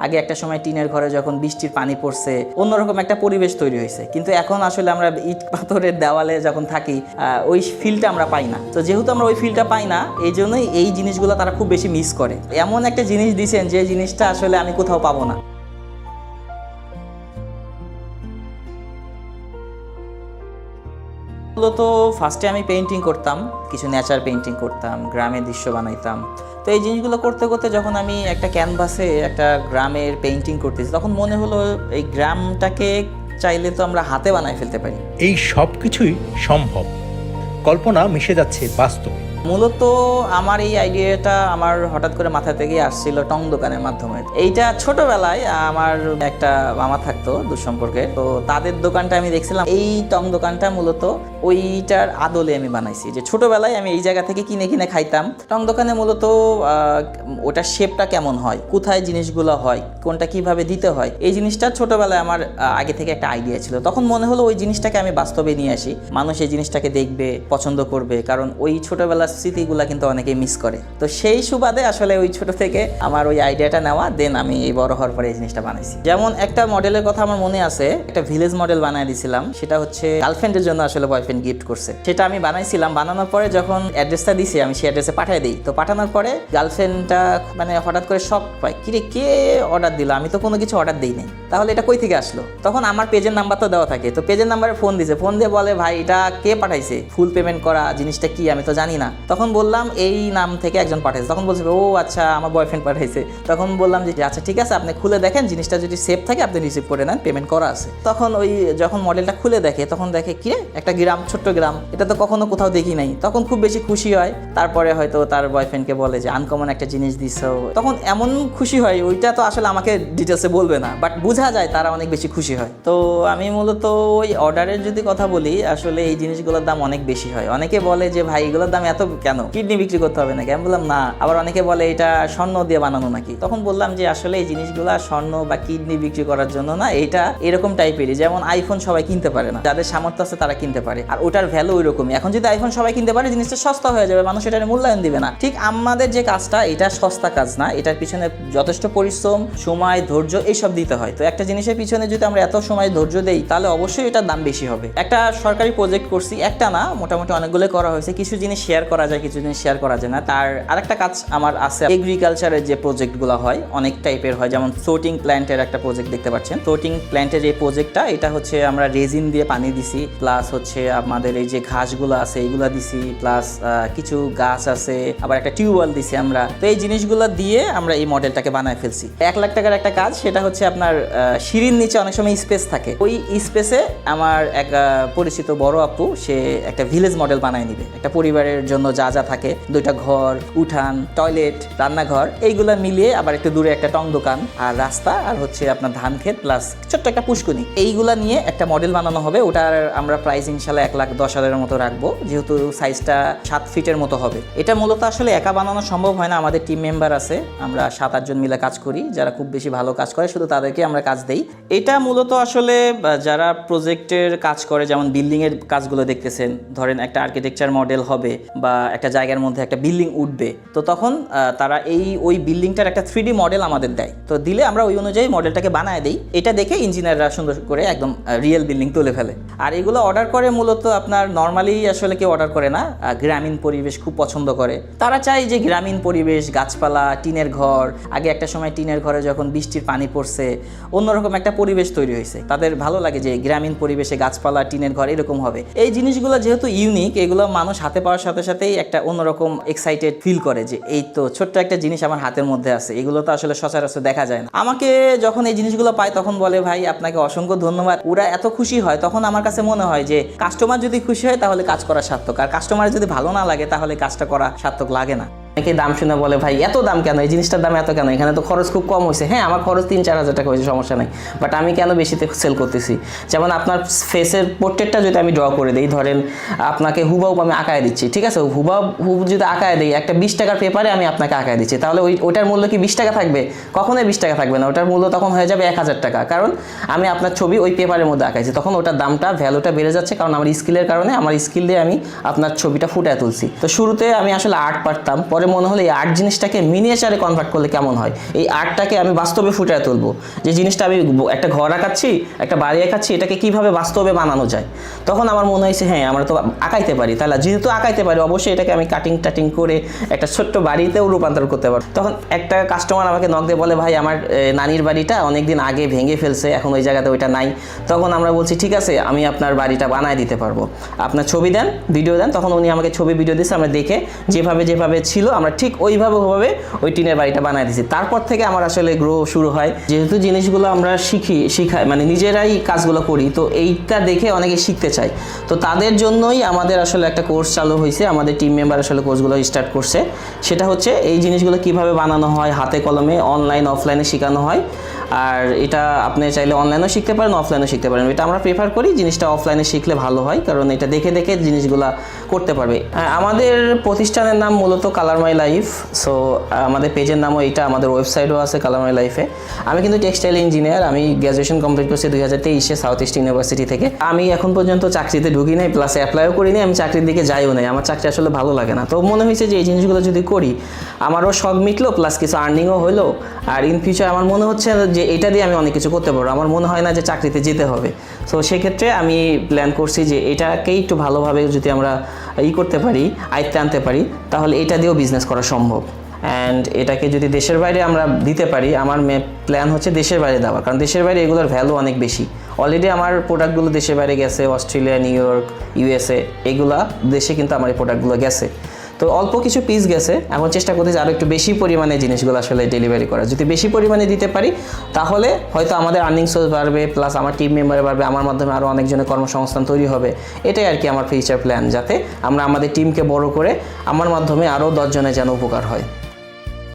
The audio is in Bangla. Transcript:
আগে একটা সময় টিনের ঘরে যখন বৃষ্টির পানি পড়ছে অন্যরকম একটা পরিবেশ তৈরি হয়েছে, কিন্তু এখন আসলে আমরা ইট পাথরের দেওয়ালে যখন থাকি ওই ফিলটা আমরা পাই না। তো যেহেতু আমরা ওই ফিলটা পাই না, এই জন্যই এই জিনিসগুলো তারা খুব বেশি মিস করে। এমন একটা জিনিস দিয়েছেন যে জিনিসটা আসলে আমি কোথাও পাবো না। মূলত ফার্স্টে আমি পেইন্টিং করতাম, কিছু নেচার পেইন্টিং করতাম, গ্রামের দৃশ্য বানাইতাম। তো এই জিনিসগুলো করতে করতে যখন আমি একটা ক্যানভাসে একটা গ্রামের পেইন্টিং করতেছি, তখন মনে হলো এই গ্রামটাকে চাইলে তো আমরা হাতে বানায় ফেলতে পারি। এই সব কিছুই সম্ভব, কল্পনা মিশে যাচ্ছে বাস্তবে। মূলত আমার এই আইডিয়াটা আমার হঠাৎ করে মাথা থেকে আসছিল টং দোকানের মাধ্যমে। এইটা ছোটবেলায় আমার একটা মামা থাকতো দুঃসম্পর্কে, তো তাদের দোকানটা আমি দেখছিলাম। এই টং দোকানটা মূলত ওইটার আদলে আমি বানাইছি, যে ছোটবেলায় আমি এই জায়গা থেকে কিনে কিনে খাইতাম। টং দোকানে মূলত ওটার শেপটা কেমন হয়, কোথায় জিনিসগুলো হয়, কোনটা কিভাবে দিতে হয়, এই জিনিসটা ছোটবেলায় আমার আগে থেকে একটা আইডিয়া ছিল। তখন মনে হলো ওই জিনিসটাকে আমি বাস্তবে নিয়ে আসি, মানুষ এই জিনিসটাকে দেখবে, পছন্দ করবে, কারণ ওই ছোটবেলার স্মৃতিগুলা কিন্তু অনেকেই মিস করে। তো সেই সুবাদে আসলে ওই ছোট থেকে আমার ওই আইডিয়াটা নেওয়া, দেন আমি এই বড় হওয়ার পরে এই জিনিসটা বানাইছি। যেমন একটা মডেলের কথা আমার মনে আছে, একটা ভিলেজ মডেল বানাই দিয়েছিলাম, সেটা হচ্ছে গার্লফ্রেন্ডের জন্য আসলে বয়ফ্রেন্ড গিফট করছে। সেটা আমি বানাইছিলাম, বানানোর পরে যখন অ্যাড্রেসটা দিছি আমি সেই অ্যাড্রেসে পাঠিয়ে দিই। তো পাঠানোর পরে গার্লফ্রেন্ডটা মানে হঠাৎ করে শক পায়, কিরে কে অর্ডার দিল, আমি তো কোনো কিছু অর্ডার দিই নাই, তাহলে এটা কই থেকে আসলো। তখন আমার পেজের নাম্বার তো দেওয়া থাকে, তো পেজের নাম্বারে ফোন দিছে, ফোন দিয়ে বলে ভাই এটা কে পাঠাইছে, ফুল পেমেন্ট করা, জিনিসটা কি আমি তো জানি না। তখন বললাম এই নাম থেকে একজন পাঠাইছে। তখন বলছে ও আচ্ছা আমার বয়ফ্রেন্ড পাঠাইছে। তখন বললাম যে আচ্ছা ঠিক আছে, আপনি খুলে দেখেন, জিনিসটা যদি সেফ থাকে আপনি রিসিভ করে নেন, পেমেন্ট করা আছে। তখন ওই যখন মডেলটা খুলে দেখে তখন দেখে কি একটা গ্রাম, ছোট্ট গ্রাম, এটা তো কখনো কোথাও দেখি নাই। তখন খুব বেশি খুশি হয়। তারপরে হয়তো তার বয়ফ্রেন্ডকে বলে যে আনকমন একটা জিনিস দিছো, তখন এমন খুশি হয়, ওইটা তো আসলে আমাকে ডিটেলসে বলবে না, বাট বোঝা যায় তারা অনেক বেশি খুশি হয়। তো আমি মূলত ওই অর্ডারের যদি কথা বলি, আসলে এই জিনিসগুলোর দাম অনেক বেশি হয়। অনেকে বলে যে ভাই এগুলোর দাম এত কেন, কিডনি বিক্রি করতে হবে নাকি? আমি বললাম না। আবার অনেকে বলে এটা স্বর্ণ দিয়ে বানানো নাকি? তখন বললাম যে আসলে এই জিনিসগুলো স্বর্ণ বা কিডনি বিক্রি করার জন্য না, এটা এরকম টাইপেরই। যেমন আইফোন সবাই কিনতে পারে না, যাদের সামর্থ্য আছে তারা কিনতে পারে, আর ওটার ভ্যালু ওইরকমই। এখন যদি আইফোন সবাই কিনতে পারে, জিনিসটা সস্তা হয়ে যাবে, মানুষ এটার মূল্যায়ন দিবে না। ঠিক আমাদের যে কাজটা, এটা সস্তা কাজ না, এটার পিছনে যথেষ্ট পরিশ্রম, সময়, ধৈর্য এইসব দিতে হয়। তো একটা জিনিসের পিছনে যদি আমরা এত সময় ধৈর্য দেই, তাহলে অবশ্যই এটার দাম বেশি হবে। একটা সরকারি প্রজেক্ট করছি, একটা না মোটামুটি অনেকগুলো করা হয়েছে। কিছু জিনিস শেয়ার করা যায়, কিছু জিনিস শেয়ার করা যায় না। তার আরেকটা কাজ আমার আছে, এগ্রিকালচারের যে প্রজেক্টগুলো হয় অনেক টাইপের হয়, যেমন ফ্লোটিং প্ল্যান্টের একটা প্রজেক্ট দেখতে পাচ্ছেন। ফ্লোটিং প্ল্যান্টের এই প্রজেক্টটা, এটা হচ্ছে আমরা রেজিন দিয়ে পানি দিছি, প্লাস হচ্ছে আমাদের এই যে ঘাসগুলো আছে এইগুলো দিছি, প্লাস কিছু গাছ আছে, আবার একটা টিউবওয়েল দিছি আমরা। তো এই জিনিসগুলো দিয়ে আমরা এই মডেলটাকে বানায় ফেলছি। 1 লাখ টাকার একটা কাজ, সেটা হচ্ছে আপনার সিঁড়ির নিচে অনেক সময় স্পেস থাকে, ওই স্পেসে আমার এক পরিচিত বড় আপু সে একটা ভিলেজ মডেল বানায় নিবে। একটা পরিবারের জন্য যা যা থাকে, 2টা ঘর, উঠান, টয়লেট, রান্নাঘর, এইগুলা মিলিয়ে, আবার একটু দূরে একটা টং দোকান আর রাস্তা, আর হচ্ছে আপনার ধান ক্ষেত, প্লাস ছোট্ট একটা পুষ্কুনি, এইগুলা নিয়ে একটা মডেল বানানো হবে। ওটার আমরা প্রাইস ইনশাল্লাহ 1,10,000-এর মতো রাখবো, যেহেতু সাইজটা 7 ফিটের মতো হবে। এটা মূলত আসলে একা বানানো সম্ভব হয় না, আমাদের টিম মেম্বার আছে, আমরা 7-8 জন মিলে কাজ করি, যারা খুব বেশি ভালো কাজ করে, শুধু তাদেরকে আমরা কাজ দেই। এটা মূলত আসলে যারা প্রজেক্টের কাজ করে, যেমন বিল্ডিংয়ের কাজগুলো দেখতেছেন, ধরেন একটা আর্কিটেকচার মডেল হবে বা একটা জায়গার মধ্যে একটা বিল্ডিং উঠবে, তো তখন তারা ওই বিল্ডিংটার একটা 3D মডেল আমাদের দেয়। তো দিলে আমরা ওই অনুযায়ী মডেলটাকে বানায় দিই। এটা দেখে ইঞ্জিনিয়াররা সুন্দর করে একদম রিয়েল বিল্ডিং তুলে ফেলে। আর এগুলো অর্ডার করে মূলত আপনার নর্মালি আসলে কেউ অর্ডার করে না, গ্রামীণ পরিবেশ খুব পছন্দ করে। তারা চায় যে গ্রামীণ পরিবেশ, গাছপালা, টিনের ঘর, আগে একটা সময় টিনের ঘরে যখন বৃষ্টির পানি পড়ছে অন্যরকম একটা পরিবেশ তৈরি হয়েছে, তাদের ভালো লাগে যে গ্রামীণ পরিবেশে গাছপালা, টিনের ঘর এরকম হবে। এই জিনিসগুলো যেহেতু ইউনিক, এগুলো মানুষ হাতে পাওয়ার সাথে সাথেই একটা অন্যরকম এক্সাইটেড ফিল করে যে এই তো ছোট্ট একটা জিনিস আমার হাতের মধ্যে আছে। এগুলো তো আসলে সচরাচর দেখা যায় না। আমাকে যখন এই জিনিসগুলো পায় তখন বলে ভাই আপনাকে অসংখ্য ধন্যবাদ। ওরা এত খুশি হয়, তখন আমার কাছে মনে হয় যে কাস্টমার যদি খুশি হয় তাহলে কাজ করা সার্থক, আর কাস্টমার যদি ভালো না লাগে তাহলে কাজটা করা সার্থক লাগে না। অনেকে দাম শুনে বলে ভাই এত দাম কেন, এই জিনিসটার দাম এত কেন, এখানে তো খরচ খুব কম হয়েছে। হ্যাঁ, আমার খরচ 3-4 হাজার টাকা হয়েছে, সমস্যা নেই, বাট আমি কেন বেশিতে সেল করতেছি? যেমন আপনার ফেসের পোর্ট্রেটটা যদি আমি ড্র করে দিই, ধরেন আপনাকে হুবাহুব আমি আঁকায় দিচ্ছি, ঠিক আছে, হুবাহুব যদি আঁকায় দিই একটা 20 টাকার পেপারে আমি আপনাকে আঁকায় দিচ্ছি, তাহলে ওটার মূল্য কি 20 টাকা থাকবে? কখনোই 20 টাকা থাকবে না, ওটার মূল্য তখন হয়ে যাবে 1000 টাকা, কারণ আমি আপনার ছবি ওই পেপারের মধ্যে আঁকাইছি। তখন ওটার দামটা, ভ্যালুটা বেড়ে যাচ্ছে, কারণ আমার স্কিলের কারণে, আমার স্কিল দিয়ে আমি আপনার ছবিটা ফুটিয়ে তুলছি। তো শুরুতে আমি আসলে আর্ট পারতাম, পরে মনে হলো এই আর্ট জিনিসটাকে মিনিয়েচারে কনভার্ট করলে কেমন হয়, এই আর্টটাকে আমি বাস্তবে ফুটিয়ে তুলবো, যে জিনিসটা আমি একটা ঘর আঁকাচ্ছি, একটা বাড়ি আঁকাচ্ছি, এটাকে কিভাবে বাস্তবে বানানো যায়। তখন আমার মনে হয়েছে হ্যাঁ আমরা তো আঁকাইতে পারি, তাহলে যেহেতু আঁকাইতে পারি অবশ্যই এটাকে আমি কাটিং করে একটা ছোট্ট বাড়িতেও রূপান্তর করতে পারবো। তখন একটা কাস্টমার আমাকে নক দিয়ে বলে, ভাই আমার নানির বাড়িটা অনেকদিন আগে ভেঙে ফেলছে, এখন ওই জায়গাতে ওইটা নাই। তখন আমরা বলছি ঠিক আছে আমি আপনার বাড়িটা বানায় দিতে পারবো, আপনার ছবি দেন, ভিডিও দেন। তখন উনি আমাকে ছবি ভিডিও দিচ্ছে, আমরা দেখে যেভাবে ছিল আমরা ঠিক ওইভাবে ওই টিনের বাড়িটা বানায় দিয়েছি। তারপর থেকে আমার আসলে গ্রো শুরু হয়, যেহেতু জিনিসগুলো আমরা শিখাই মানে নিজেরাই কাজগুলো করি, তো এইটা দেখে অনেকে শিখতে চায়। তো তাদের জন্যই আমাদের আসলে একটা কোর্স চালু হয়েছে, আমাদের টিম মেম্বার আসলে কোর্সগুলো স্টার্ট করছে। সেটা হচ্ছে এই জিনিসগুলো কিভাবে বানানো হয়, হাতে কলমে অনলাইন অফলাইনে শেখানো হয়। আর এটা আপনি চাইলে অনলাইনেও শিখতে পারেন, অফলাইনেও শিখতে পারেন। এটা আমরা প্রেফার করি জিনিসটা অফলাইনে শিখলে ভালো হয়, কারণ এটা দেখে জিনিসগুলা করতে পারবে। আমাদের প্রতিষ্ঠানের নাম মূলত কালার মাই লাইফ। সো আমাদের পেজের নামও এইটা, আমাদের ওয়েবসাইটও আছে কালার মাই লাইফে। আমি কিন্তু টেক্সটাইল ইঞ্জিনিয়ার, আমি গ্র্যাজুয়েশন কমপ্লিট করছি 2023-এ সাউথ ইস্ট ইউনিভার্সিটি থেকে। আমি এখন পর্যন্ত চাকরিতে ঢুকি নাই, প্লাস অ্যাপ্লাইও করি নাই, আমি চাকরির দিকে যাইও নাই, আমার চাকরি আসলে ভালো লাগে না। তো মনে হয়েছে যে এই জিনিসগুলো যদি করি আমারও শখ মিটলো, প্লাস কিছু আর্নিংও হলো। আর ইন ফিউচার আমার মনে হচ্ছে যে এটা দিয়ে আমি অনেক কিছু করতে পারবো, আমার মনে হয় না যে চাকরিতে যেতে হবে। সো সেক্ষেত্রে আমি প্ল্যান করছি যে এটাকেই একটু ভালোভাবে যদি আমরা করতে পারি, আয়ত্তে আনতে পারি, তাহলে এটা দিয়েও বিজনেস করা সম্ভব। অ্যান্ড এটাকে যদি দেশের বাইরে আমরা দিতে পারি, আমার প্ল্যান হচ্ছে দেশের বাইরে দেওয়ার, কারণ দেশের বাইরে এগুলোর ভ্যালু অনেক বেশি। অলরেডি আমার প্রোডাক্টগুলো দেশের বাইরে গেছে, অস্ট্রেলিয়া, নিউ ইয়র্ক, ইউএসএ, এগুলা দেশে কিন্তু আমার এই প্রোডাক্টগুলো গেছে। তো অল্প কিছু পিস গেছে, এখন চেষ্টা করতেছি আরও একটু বেশি পরিমাণে জিনিসগুলো আসলে ডেলিভারি করা। যদি বেশি পরিমাণে দিতে পারি তাহলে হয়তো আমাদের আর্নিং সোর্স বাড়বে, প্লাস আমার টিম মেম্বার বাড়বে, আমার মাধ্যমে আরও অনেকজনের কর্মসংস্থান তৈরি হবে। এটাই আর কি আমার ফিউচার প্ল্যান, যাতে আমরা আমাদের টিমকে বড় করে আমার মাধ্যমে আরও 10 জনের যেন উপকার হয়।